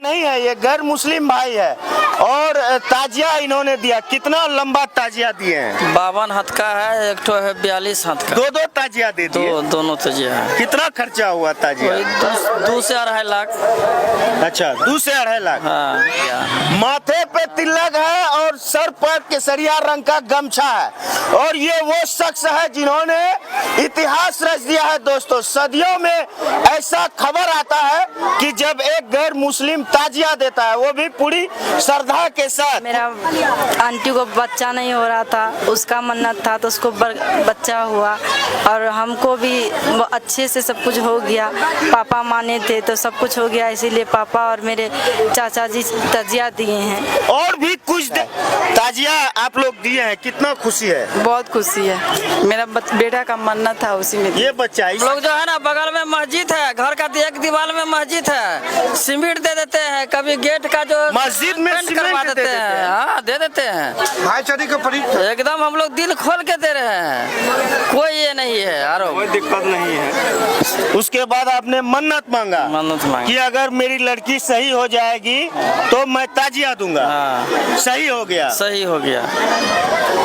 नहीं है, ये गैर मुस्लिम भाई है और ताजिया इन्होंने दिया। कितना लंबा ताजिया दिए हैं? 52 हाथ का है, एक तो है 42 हाथ का। दो ताजिया दे दिए। दोनों ताजिया है। कितना खर्चा हुआ ताजिया? 2 से 2.5 लाख। अच्छा, 2 से 2.5 लाख। हाँ। माथे पे तिलक है और सर पर केसरिया रंग का गमछा है और ये वो शख्स है जिन्होंने इतिहास रच दिया है दोस्तों। सदियों में ऐसा खबर आता है कि जब एक गैर मुस्लिम ताजिया देता है, वो भी पूरी श्रद्धा के साथ। मेरा आंटी को बच्चा नहीं हो रहा था, उसका मन्नत था तो उसको बच्चा हुआ और हमको भी अच्छे से सब कुछ हो गया। पापा माने थे तो सब कुछ हो गया, इसीलिए पापा और मेरे चाचा जी ताजिया दिए हैं। और भी कुछ ताजिया आप लोग दिए हैं, कितना खुशी है? बहुत खुशी है। मेरा बेटा का मन्नत था उसी में। ये बच्चा लोग जो है ना, बगल में मस्जिद है, घर का एक दीवार में मस्जिद है, सीमेंट दे देते हैं, कभी गेट का जो मस्जिद में पेंट करवा देते हैं। हाँ, दे देते हैं। भाईचारे का एकदम हम लोग दिल खोल के दे रहे हैं, कोई ये नहीं है, आरो कोई दिक्कत नहीं है। उसके बाद आपने मन्नत मांगा कि अगर मेरी लड़की सही हो जाएगी तो मैं ताजिया दूंगा। हाँ। सही हो गया? सही हो गया।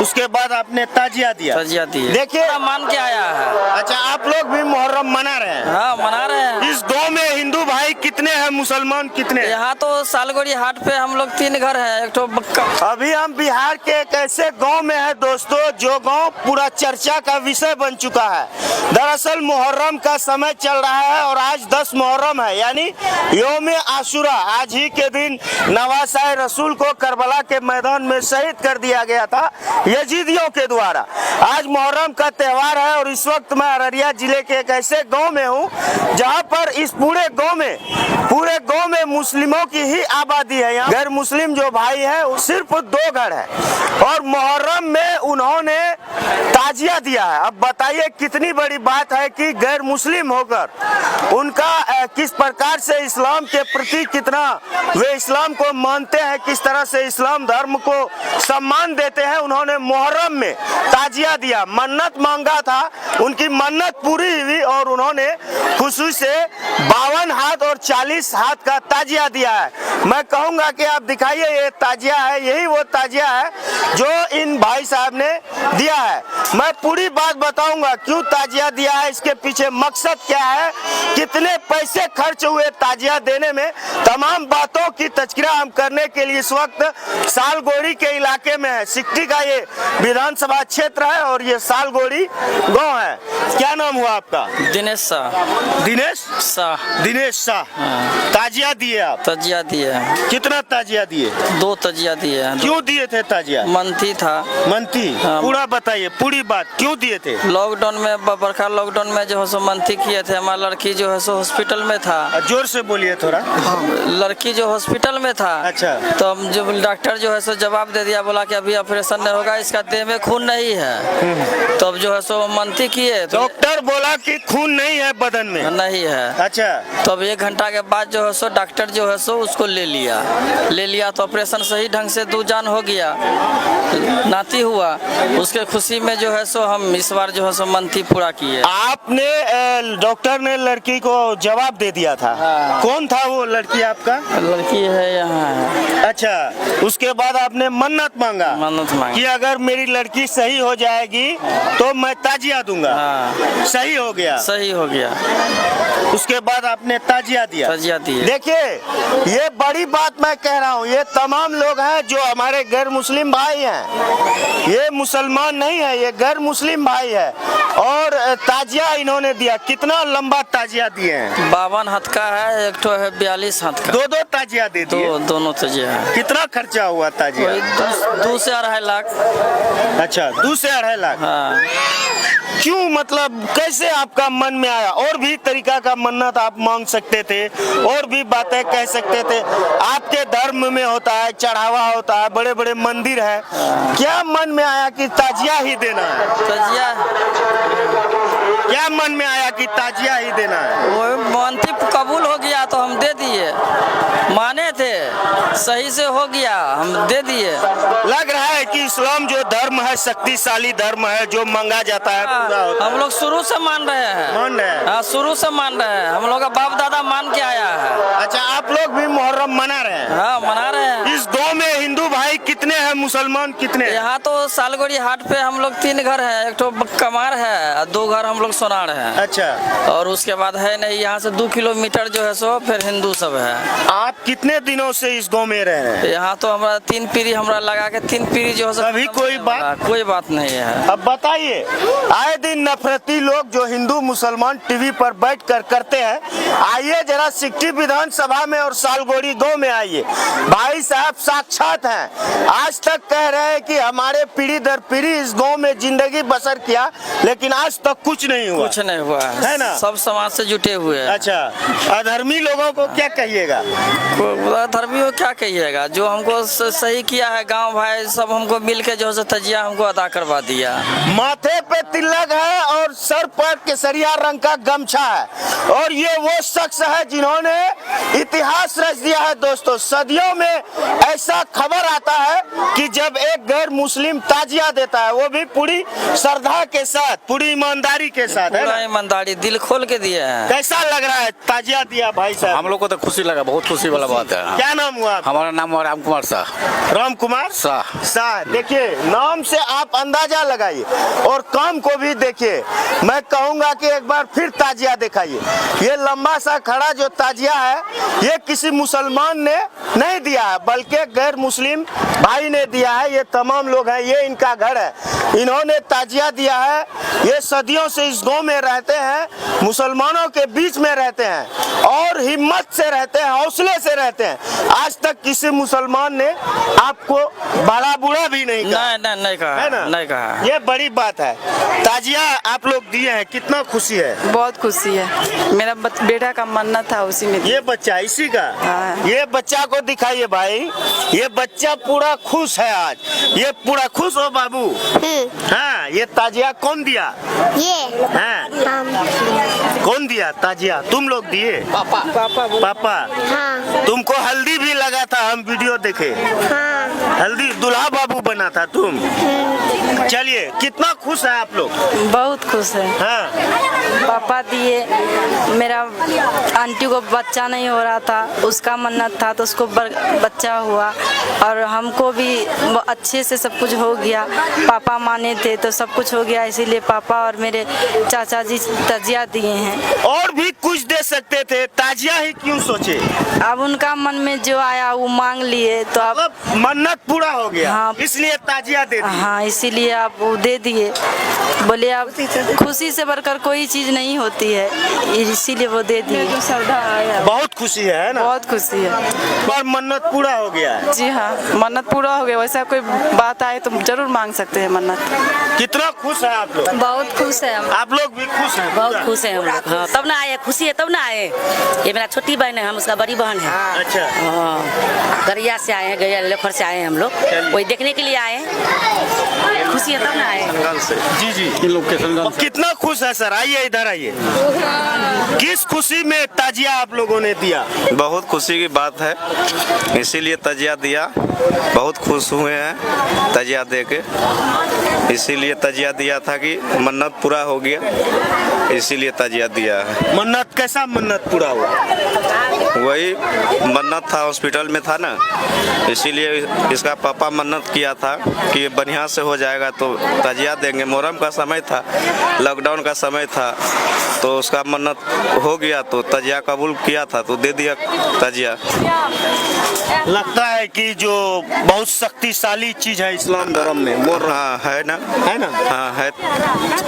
उसके बाद आपने ताजिया दिया? ताजिया दिए। देखिए, मान के आया है। अच्छा, आप लोग भी मुहर्रम मना रहे हैं? हाँ, मना रहे हैं। इस गांव में हिंदू भाई कितने हैं, मुसलमान कितने हैं? यहाँ तो सालगोड़ी हाट पे हम लोग 3 घर है, एक तो अभी हम बिहार के एक ऐसे गांव में है दोस्तों, जो गांव पूरा चर्चा का विषय बन चुका है। दरअसल मुहर्रम का समय चल रहा है और आज 10 मुहर्रम है, यानी यौम आशुरा। आज ही के दिन नवासाए रसूल को करबला के मैदान में शहीद कर दिया गया था यजीदियों के द्वारा। आज मुहर्रम का त्योहार है और इस वक्त मैं अररिया जिले के एक ऐसे गांव में हूं जहां पर इस पूरे गांव में मुस्लिमों की ही आबादी है। यहाँ गैर मुस्लिम जो भाई है सिर्फ 2 घर है और मुहर्रम में उन्होंने ताजिया दिया है। अब बताइए कितनी बड़ी बात है कि गैर मुस्लिम होकर उनका किस प्रकार से इस्लाम के प्रति कितना वे इस्लाम को मानते हैं, किस तरह से इस्लाम धर्म को सम्मान देते हैं। उन्होंने मुहर्रम में ताजिया दिया, मन्नत मांगा था, उनकी मन्नत पूरी हुई और उन्होंने खुशी से 52 हाथ और 40 हाथ का ताजिया दिया है। मैं कहूंगा कि आप दिखाइए, ये ताजिया है, यही वो ताजिया है जो इन भाई साहब ने दिया है। मैं पूरी बात बताऊंगा क्यों ताजिया दिया है, इसके पीछे मकसद क्या है, कितने पैसे खर्च हुए ताजिया देने में, तमाम बातों की तज़किरा हम करने के लिए इस वक्त सालगोड़ी के इलाके में है। सिकटी का ये विधानसभा क्षेत्र है और ये सालगोड़ी गांव है। क्या नाम हुआ आपका? दिनेश शाह। दिनेश शाह। ताजिया दिए आप? ताजिया दिए। कितना ताजिया दिए? 2 ताजिया दिए हैं। क्यों दिए थे ताजिया? मनती था। मनती? पूरा बताइए, पूरी बात क्यों दिए थे? लॉकडाउन में, बरखा लॉकडाउन में जो है सो मनती किए थे। हमारा लड़की जो है सो हॉस्पिटल में था। जोर से बोलिए थोड़ा। लड़की जो हॉस्पिटल में था। अच्छा। तो जो डॉक्टर जो है सो जवाब दे दिया, बोला कि अभी ऑपरेशन नहीं होगा, इसका देह में खून नहीं है। तब जो है सो मनती किए। डॉक्टर बोला कि खून नहीं है बदन में? नहीं है। अच्छा। तब 1 घंटा के बाद जो है सो डॉक्टर जो है सो उसको ले लिया तो ऑपरेशन सही ढंग से 2 जान हो गया, नाती हुआ। उसके खुशी में जो है सो हम इस बार जो है सो मनती पूरा किए। आपने डॉक्टर ने लड़की को जवाब दे दिया था? हाँ। कौन था वो लड़की आपका? लड़की है यहाँ। अच्छा, उसके बाद आपने मन्नत मांगा कि अगर मेरी लड़की सही हो जाएगी तो मैं ताजिया दूंगा। हाँ। सही हो गया? सही हो गया। उसके बाद आपने ताजिया दिया? ताजिया दिए। देखिए, ये बड़ी बात मैं कह रहा हूँ, ये तमाम लोग हैं जो हमारे गैर मुस्लिम भाई हैं, ये मुसलमान नहीं है, ये गैर मुस्लिम भाई है और ताजिया इन्होंने दिया। कितना लंबा ताजिया दिए हैं? 52 हाथ का है, एक तो है 42 हाथ का। 2 ताजिया दे दिए? दोनों ताजिया है। कितना खर्चा हुआ ताजिया? 2 से 2.5 लाख। अच्छा, 2 से 2.5 लाख। हाँ। क्यों, मतलब कैसे आपका मन में आया? और भी तरीका का मन्नत आप मांग सकते थे, और भी बातें कह सकते थे। आपके धर्म में होता है, चढ़ावा होता है, बड़े बड़े मंदिर है, क्या मन में आया कि ताजिया ही देना है? ताजिया क्या मन में आया कि ताजिया ही देना है? वो मनती कबूल हो गया तो हम दे दिए, माने थे। सही से हो गया, हम दे दिए। लग रहा है कि इस्लाम जो धर्म है शक्तिशाली धर्म है, जो मांगा जाता है पूरा होता हम लोग शुरू से मान रहे हैं। मान रहे हैं? हाँ, शुरू से मान रहे हैं, हम लोग का बाप दादा मान के आया है। अच्छा, आप लोग भी मुहर्रम मना रहे हैं? हाँ, मना रहे हैं। इस गांव में हिंदू भाई कितने हैं, मुसलमान कितने हैं? यहाँ तो सालगोड़ी हाट पे हम लोग 3 घर है, एक तो कमार है और 2 घर हम लोग सोनार है। अच्छा, और उसके बाद है नहीं, यहाँ से 2 किलोमीटर जो है सो फिर हिंदू सब है। आप कितने दिनों से इस गांव में रह रहे हैं? यहाँ तो हमारा 3 पीढ़ी हमरा लगा के 3 पीढ़ी जो है सो अभी कोई कोई बात नहीं है। अब बताइए, आए दिन नफरती लोग जो हिंदू मुसलमान टीवी पर बैठकर करते हैं, आइए जरा सिकटी विधानसभा में और सालगोड़ी गांव में आइए। भाई साहब साक्षात हैं, आज तक कह रहे हैं कि हमारे पीढ़ी दर पीढ़ी इस गांव में जिंदगी बसर किया, लेकिन आज तक कुछ नहीं हुआ। कुछ नहीं हुआ है ना? सब समाज से जुटे हुए हैं। अच्छा, अधर्मी लोगों को क्या कहिएगा? धर्मी को क्या कहिएगा, जो हमको सही किया है, गांव भाई सब हमको मिल के जो है तजिया हमको अदा करवा दिया। माथे पे तिलक है और सर पर केसरिया रंग का गमछा है, और ये वो शख्स है जिन्होंने इतिहास रच दिया है। दोस्तों, सदियों में ऐसा खबर आता है कि जब एक गैर मुस्लिम ताजिया देता है, वो भी पूरी श्रद्धा के साथ, पूरी ईमानदारी के साथ, है पूरा ना? ईमानदारी, दिल खोल के दिए हैं। कैसा लग रहा है ताजिया दिया भाई साहब? हम लोग को तो खुशी लगा, बहुत खुशी वाला बात है। क्या नाम हुआ आपका? हमारा नाम है राम कुमार शाह। राम कुमार शाह। देखिए, नाम से आप अंदाजा लगाइए और काम को भी देखिए। मैं कहूंगा कि एक बार फिर ताजिया दिखाइए। ये लंबा सा खड़ा जो ताजिया है, ये किसी मुसलमान ने नहीं दिया है, बल्कि गैर मुस्लिम भाई ने दिया है। ये तमाम लोग हैं, ये इनका घर है, इन्होंने ताजिया दिया है। ये सदियों से इस गांव में रहते हैं, मुसलमानों के बीच में रहते हैं और हिम्मत से रहते हैं, हौसले से रहते हैं। आज तक किसी मुसलमान ने आपको बड़ा बूढ़ा भी नहीं कहा। नहीं कहा है ना? नहीं कहा। ये बड़ी बात है। ताजिया आप लोग दिए हैं, कितना खुशी है? बहुत खुशी है, मेरा बेटा का मन्नत था उसी में। ये बच्चा इसी का? हाँ। ये बच्चा को दिखाइए भाई, ये बच्चा पूरा खुश है आज। ये पूरा खुश हो बाबू? हाँ, ये ताजिया कौन दिया? ये हाँ, कौन दिया ताजिया? तुम लोग दिए? पापा। हाँ तुमको हल्दी भी लगा था, हम वीडियो देखे। हाँ हल्दी दुल्हा बाबू बना था तुम। चलिए, कितना खुश है आप लोग? बहुत खुश है। हाँ, पापा दिए, मेरा आंटी को बच्चा नहीं हो रहा था, उसका मन्नत था तो उसको बच्चा हुआ, और हमको भी अच्छे से सब कुछ हो गया। पापा माने थे तो सब कुछ हो गया, इसीलिए पापा और मेरे चाचा जी तजिया दिए हैं। और भी कुछ दे सकते थे, ताजिया ही क्यों सोचे? अब उनका मन में जो आया वो मांग लिए, तो अब अब मन्नत पूरा हो गया, हाँ। इसलिए ताजिया दे दी। हाँ, इसीलिए आप वो दे दिए। बोले अब खुशी से बढ़कर कोई चीज नहीं होती है, इसीलिए वो दे दिए। बहुत खुशी है ना? बहुत खुशी है। पर मन्नत पूरा हो गया है। जी हाँ, मन्नत पूरा हो गया। वैसा कोई बात आए तो जरूर मांग सकते हैं मन्नत। कितना खुश है आप लोग? बहुत खुश है हम, आप लोग भी खुश हैं? बहुत खुश है हम लोग। हाँ, तब ना आए, खुशी है तब ना आए। ये मेरा छोटी बहन है, हम उसका बड़ी बहन है। अच्छा, हाँ, गरिया से आए हैं, गरिया लेखर से आए हैं हम लोग, वही देखने के लिए आए हैं। खुशी है तब ना आए। जी जी। इन लोग के संगम और कितना खुश है सर? आइए इधर आइए। किस खुशी में ताजिया आप लोगों ने दिया? बहुत खुशी की बात है, इसीलिए तजिया दिया। बहुत खुश हुए हैं तजिया दे के, इसीलिए तजिया दिया था कि मन्नत पूरा हो गया, इसीलिए तजिया दिया है। मन्नत कैसा मन्नत पूरा हुआ? वही मन्नत था, हॉस्पिटल में था ना, इसीलिए इसका पापा मन्नत किया था कि ये बढ़िया से हो जाएगा तो तजिया देंगे। मुहर्रम का समय था, लॉकडाउन का समय था, तो उसका मन्नत हो गया तो तजिया कबूल किया था तो दे दिया तजिया। लगता है कि जो बहुत शक्तिशाली चीज है इस्लाम धर्म में, मुहर्रम। हाँ है ना, है ना? हाँ है,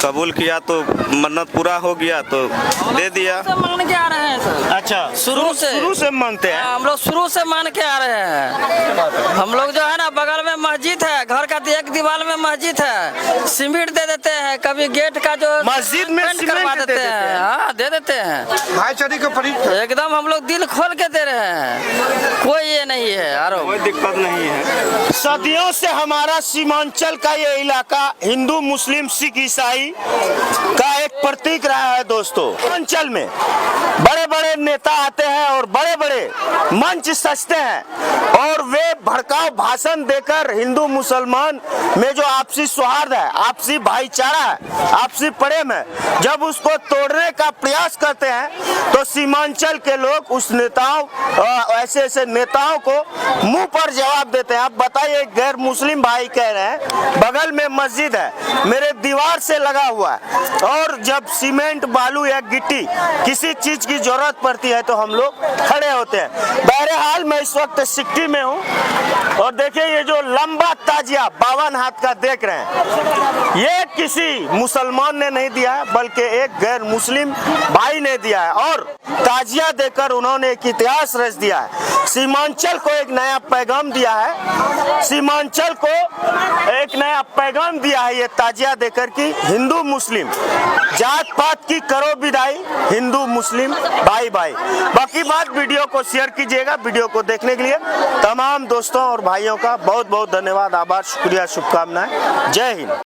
कबूल किया तो मन्नत पूरा हो गया तो दे दिया। मान के आ रहे हैं सर, अच्छा, शुरू से मांगते हैं। हम लोग शुरू से मान के आ रहे हैं। हम लोग जो है ना, बगल में मस्जिद है, घर का एक दीवार में मस्जिद है, सीमेंट दे देते हैं, कभी गेट का जो मस्जिद में पेंट सीमेंट करवा दे देते देते हैं। हैं। हाँ, दे देते हैं। भाईचारे का एकदम हम लोग दिल खोल के दे रहे हैं। कोई ये नहीं है आरोप। कोई दिक्कत नहीं है। सदियों से हमारा सीमांचल का ये इलाका हिंदू मुस्लिम सिख ईसाई का एक प्रतीक रहा है दोस्तों। सीमांचल में बड़े बड़े नेता आते हैं और बड़े बड़े मंच सजते हैं और वे भड़काऊ भाषण देकर हिंदू मुसलमान में जो आपसी सौहार्द है, आपसी भाईचारा है, आपसी प्रेम है, जब उसको तोड़ने का प्रयास करते हैं तो सीमांचल के लोग उस नेताओं ऐसे ऐसे नेताओं को मुंह पर जवाब देते हैं। आप बताइए, गैर मुस्लिम भाई कह रहे हैं बगल में मस्जिद है, मेरे दीवार से लगा हुआ है, और जब सीमेंट बालू या गिट्टी किसी चीज की जरूरत पड़ती है तो हम लोग खड़े होते हैं। बहरहाल मैं इस वक्त सिक्टी में हूँ और देखिए ये जो लंबा ताजिया 52 हाथ का देख रहे हैं, ये किसी मुसलमान ने नहीं दिया है बल्कि एक गैर मुस्लिम भाई ने दिया है और ताजिया देकर उन्होंने एक इतिहास रच दिया है। सीमांचल को एक नया पैगाम दिया है, सीमांचल को एक नया पैगाम दिया है ये ताजिया देकर कि हिंदू मुस्लिम जात पात की करो विदाई, हिंदू मुस्लिम भाई भाई। बाकी बात वीडियो को शेयर कीजिएगा। वीडियो को देखने के लिए तमाम दोस्तों और भाइयों का बहुत बहुत धन्यवाद, आभार, शुक्रिया, शुभकामनाएं। जय हिंद।